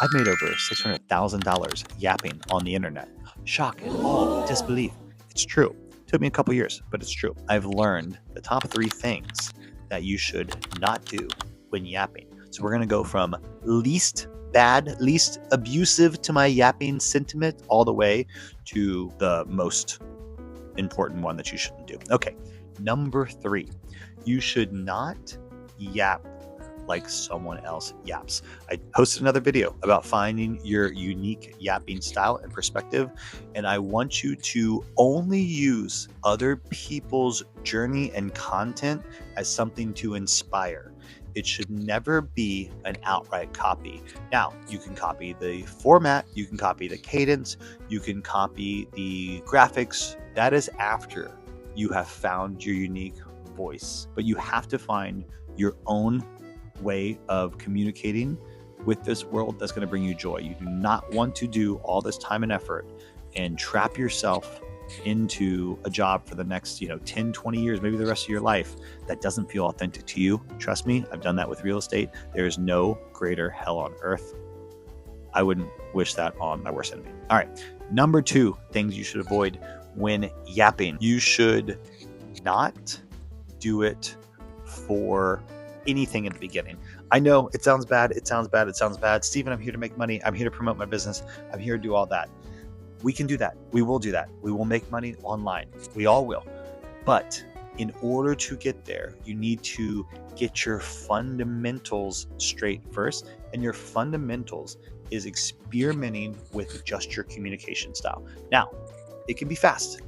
I've made over $600,000 yapping on the internet. Shock and awe, disbelief. It's true. Took me a couple years, but it's true. I've learned the top 3 things that you should not do when yapping. So we're going to go from least bad, least abusive to my yapping sentiment all the way to the most important one that you shouldn't do. Okay, number 3, you should not yap like someone else yaps. I posted another video about finding your unique yapping style and perspective, and I want you to only use other people's journey and content as something to inspire. It should never be an outright copy. Now, you can copy the format, you can copy the cadence, you can copy the graphics. That is after you have found your unique voice. But you have to find your own way of communicating with this world that's going to bring you joy. You do not want to do all this time and effort and trap yourself into a job for the next 10, 20 years, maybe the rest of your life, that doesn't feel authentic to you. Trust me, I've done that with real estate. There is no greater hell on earth. I wouldn't wish that on my worst enemy. All right, number 2 things you should avoid when yapping. You should not do it for anything in the beginning. I know it sounds bad. Steven, I'm here to make money. I'm here to promote my business. I'm here to do all that. We can do that. We will do that. We will make money online. We all will. But in order to get there, you need to get your fundamentals straight first. And your fundamentals is experimenting with just your communication style. Now, it can be fast.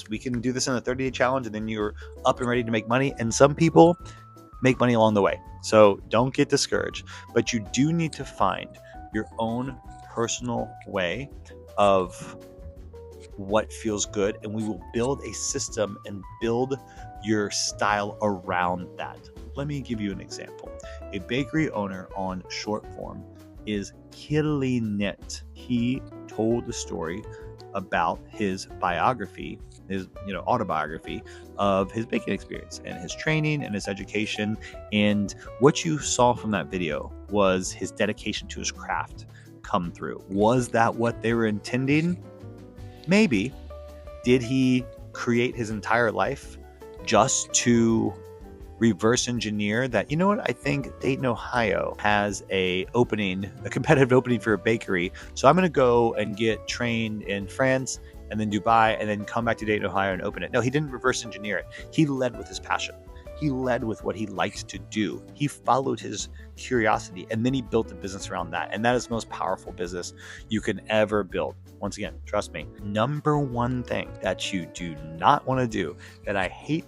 We can do this in a 30-day challenge, and then you're up and ready to make money. And some people make money along the way. So don't get discouraged, but you do need to find your own personal way of what feels good, and we will build a system and build your style around that. Let me give you an example. A bakery owner on short form is killing it. He told the story about his biography, his autobiography of his baking experience and his training and his education. And what you saw from that video was his dedication to his craft come through. Was that what they were intending? Maybe. Did he create his entire life just to reverse engineer that? I think Dayton, Ohio has a competitive opening for a bakery. So I'm going to go and get trained in France and then Dubai and then come back to Dayton, Ohio and open it. No, he didn't reverse engineer it. He led with his passion. He led with what he liked to do. He followed his curiosity, and then he built a business around that. And that is the most powerful business you can ever build. Once again, trust me, number 1 thing that you do not want to do, that I hate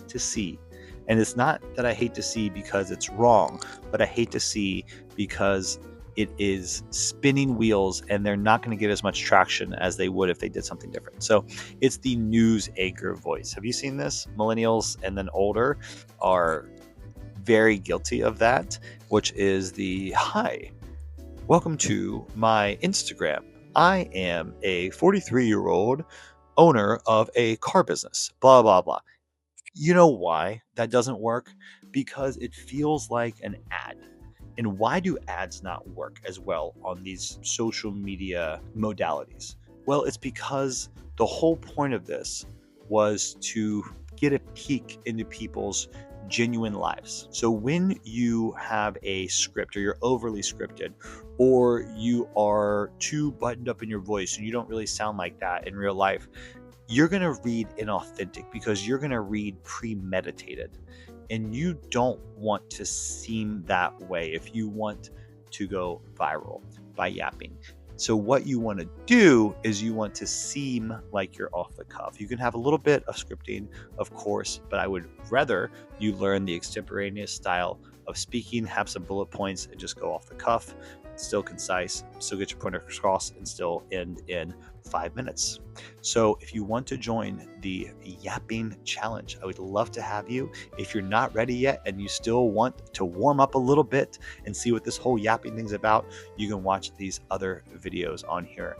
to see. And it's not that I hate to see because it's wrong, but I hate to see because it is spinning wheels and they're not going to get as much traction as they would if they did something different. So it's the news anchor voice. Have you seen this? Millennials and then older are very guilty of that, which is the, "Hi, welcome to my Instagram. I am a 43-year-old owner of a car business, blah, blah, blah." You know why that doesn't work? Because it feels like an ad. And why do ads not work as well on these social media modalities? Well, it's because the whole point of this was to get a peek into people's genuine lives. So when you have a script, or you're overly scripted, or you are too buttoned up in your voice and you don't really sound like that in real life, you're going to read inauthentic because you're going to read premeditated. And you don't want to seem that way if you want to go viral by yapping. So what you want to do is you want to seem like you're off the cuff. You can have a little bit of scripting, of course, but I would rather you learn the extemporaneous style of speaking, have some bullet points, and just go off the cuff. Still concise, still get your point across, and still end in 5 minutes. So if you want to join the Yapping Challenge, I would love to have you. If you're not ready yet and you still want to warm up a little bit and see what this whole yapping thing's about, you can watch these other videos on here.